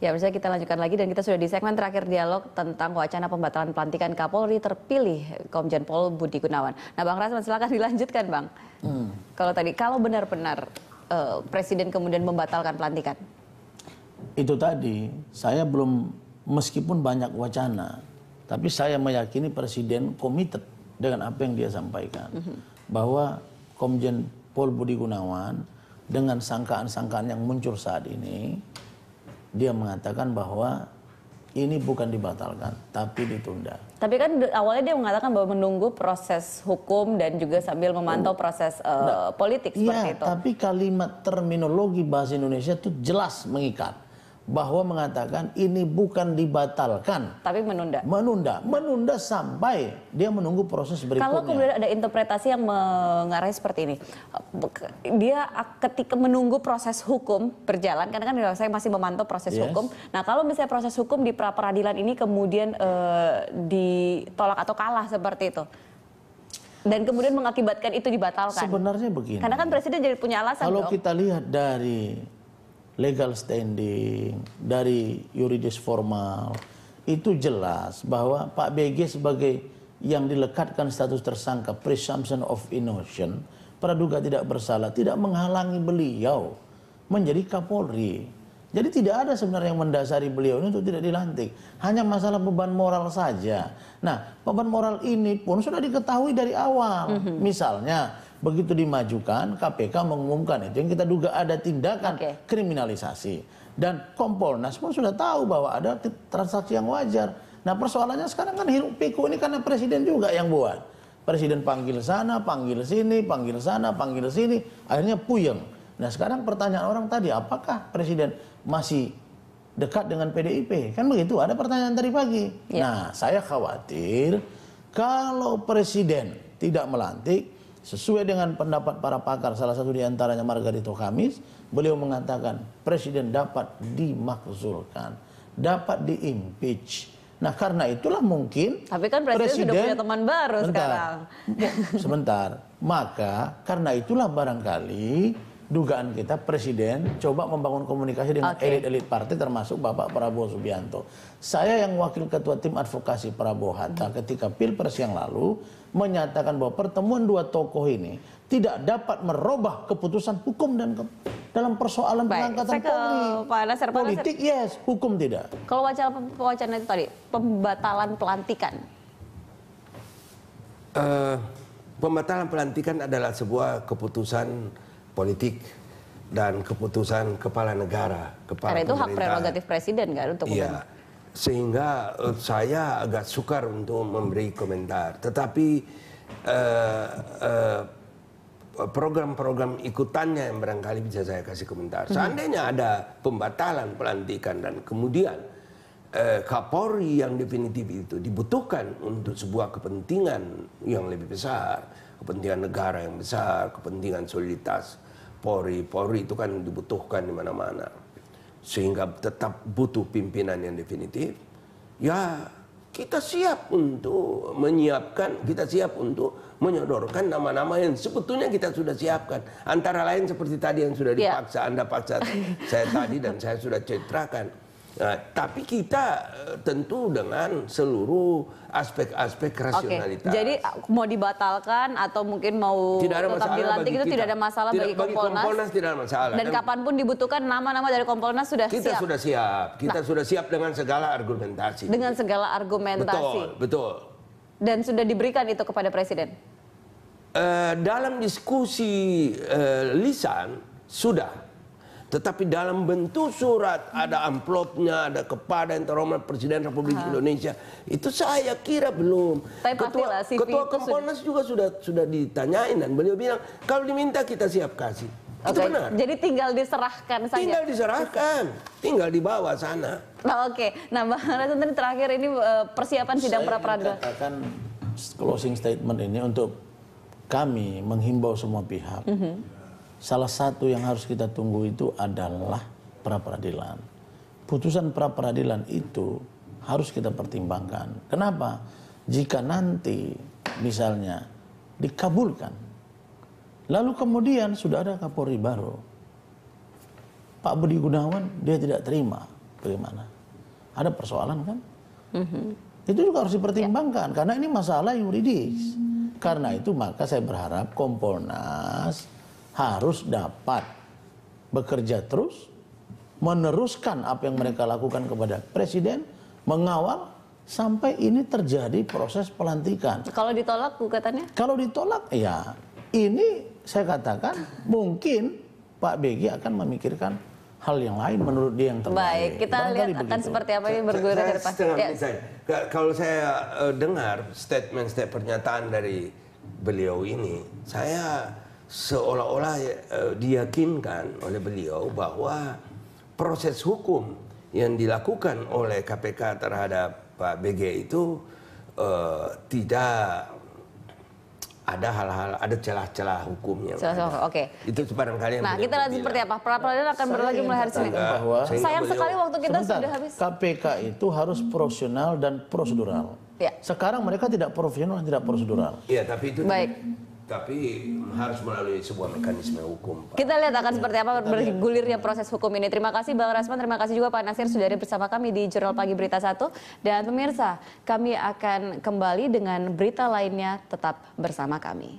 Ya, bisa kita lanjutkan lagi dan kita sudah di segmen terakhir dialog tentang wacana pembatalan pelantikan Kapolri terpilih Komjen Pol Budi Gunawan. Nah, Bang Rasman silakan dilanjutkan, Bang. Kalau benar-benar Presiden kemudian membatalkan pelantikan. Itu tadi, saya belum, meskipun banyak wacana, tapi saya meyakini Presiden komited dengan apa yang dia sampaikan. Bahwa Komjen Pol Budi Gunawan dengan sangkaan-sangkaan yang muncul saat ini, dia mengatakan bahwa ini bukan dibatalkan, tapi ditunda. Tapi kan awalnya dia mengatakan bahwa menunggu proses hukum dan juga sambil memantau proses politik seperti itu. Tapi kalimat terminologi bahasa Indonesia itu jelas mengikat. Bahwa mengatakan ini bukan dibatalkan. Tapi menunda. Menunda sampai dia menunggu proses berikutnya. Kalau kemudian ada interpretasi yang mengarah seperti ini. Dia ketika menunggu proses hukum berjalan, karena kan saya masih memantau proses hukum. Nah, kalau misalnya proses hukum di pra-peradilan ini kemudian ditolak atau kalah seperti itu. Dan kemudian mengakibatkan itu dibatalkan. Sebenarnya begini. Karena kan Presiden jadi punya alasan. Kalau kita lihat dari legal standing, dari yuridis formal, itu jelas bahwa Pak BG sebagai yang dilekatkan status tersangka, presumption of innocence, praduga tidak bersalah, tidak menghalangi beliau menjadi Kapolri. Jadi tidak ada sebenarnya yang mendasari beliau ini untuk tidak dilantik. Hanya masalah beban moral saja. Nah, beban moral ini pun sudah diketahui dari awal. Misalnya, begitu dimajukan, KPK mengumumkan itu yang kita duga ada tindakan kriminalisasi. Dan Kompolnas pun sudah tahu bahwa ada transaksi yang wajar. Nah, persoalannya sekarang kan hiruk pikuk ini karena Presiden juga yang buat. Presiden panggil sana, panggil sini, panggil sana, panggil sini, akhirnya puyeng. Nah, sekarang pertanyaan orang tadi, apakah Presiden masih dekat dengan PDIP? Kan begitu, ada pertanyaan tadi pagi. Nah, saya khawatir kalau Presiden tidak melantik, sesuai dengan pendapat para pakar, salah satu diantaranya Margarito Kamis, beliau mengatakan Presiden dapat dimakzulkan, dapat diimpeach. Nah, karena itulah mungkin. Tapi kan Presiden sudah punya teman baru sekarang. Sebentar. Maka karena itulah barangkali dugaan kita Presiden coba membangun komunikasi dengan elit-elit partai termasuk Bapak Prabowo Subianto. Saya yang wakil ketua tim advokasi Prabowo Hatta ketika Pilpres yang lalu menyatakan bahwa pertemuan dua tokoh ini tidak dapat merubah keputusan hukum dan dalam persoalan pengangkatan Polri. Politik yes, hukum tidak. Kalau wacana itu tadi, pembatalan pelantikan. Pembatalan pelantikan adalah sebuah keputusan politik dan keputusan kepala negara, kepala karena itu hak prerogatif Presiden kan untuk sehingga saya agak sukar untuk memberi komentar. Tetapi program-program ikutannya yang barangkali bisa saya kasih komentar. Seandainya ada pembatalan pelantikan dan kemudian Kapolri yang definitif itu dibutuhkan untuk sebuah kepentingan yang lebih besar, kepentingan negara yang besar, kepentingan soliditas Polri itu kan dibutuhkan di mana-mana, sehingga tetap butuh pimpinan yang definitif. Ya, kita siap untuk menyiapkan, kita siap untuk menyodorkan nama-nama yang sebetulnya kita sudah siapkan. Antara lain seperti tadi yang sudah dipaksa, Anda paksa saya tadi dan saya sudah citrakan. Nah, tapi kita tentu dengan seluruh aspek-aspek rasionalitas. Jadi mau dibatalkan atau mungkin mau tetap dilantik itu tidak ada masalah bagi Kompolnas. Tidak ada masalah. Dan kapanpun dibutuhkan nama-nama dari Kompolnas sudah siap. Kita sudah siap. Kita sudah siap dengan segala argumentasi. Dengan segala argumentasi. Betul. Dan sudah diberikan itu kepada Presiden. Dalam diskusi lisan sudah. Tetapi dalam bentuk surat, ada amplopnya, ada kepada yang terhormat Presiden Republik Indonesia, itu saya kira belum. Ketua Kompolnas juga sudah ditanyain dan beliau bilang kalau diminta kita siap kasih. Itu benar. Jadi tinggal diserahkan saja. Tinggal diserahkan, tinggal dibawa sana. Nah, Bang Rasman tadi terakhir ini persiapan sidang pra-peradilan. Saya katakan closing statement ini untuk kami menghimbau semua pihak. Salah satu yang harus kita tunggu itu adalah pra-peradilan. Putusan pra-peradilan itu harus kita pertimbangkan. Kenapa? Jika nanti misalnya dikabulkan, lalu kemudian sudah ada Kapolri baru, Pak Budi Gunawan dia tidak terima. bagaimana? Ada persoalan kan? Itu juga harus dipertimbangkan karena ini masalah yuridis. Karena itu maka saya berharap Kompolnas harus dapat bekerja terus, meneruskan apa yang mereka lakukan kepada Presiden, mengawal sampai ini terjadi proses pelantikan. Kalau ditolak gugatannya? Kalau ditolak, ya ini saya katakan mungkin Pak BG akan memikirkan hal yang lain menurut dia yang terbaik. Baik, kita lihat akan begitu. seperti apa ini bergulir ke depan. Kalau saya dengar statement pernyataan dari beliau ini, saya seolah-olah diyakinkan oleh beliau bahwa proses hukum yang dilakukan oleh KPK terhadap Pak BG itu tidak ada hal-hal, ada celah-celah hukumnya. Oke. Itu barangkali yang Nah, kita lihat seperti apa. Pra-peradilan akan berlanjut mulai hari Senin. Sayang sekali waktu kita sudah habis. KPK itu harus profesional dan prosedural. Ya. Sekarang mereka tidak profesional dan tidak prosedural. Iya, tapi itu Baik. tapi harus melalui sebuah mekanisme hukum, Pak. Kita lihat akan seperti apa bergulirnya proses hukum ini. Terima kasih Bang Rasman, terima kasih juga Pak Nasir sudah ada bersama kami di Jurnal Pagi Berita 1. Dan pemirsa, kami akan kembali dengan berita lainnya, tetap bersama kami.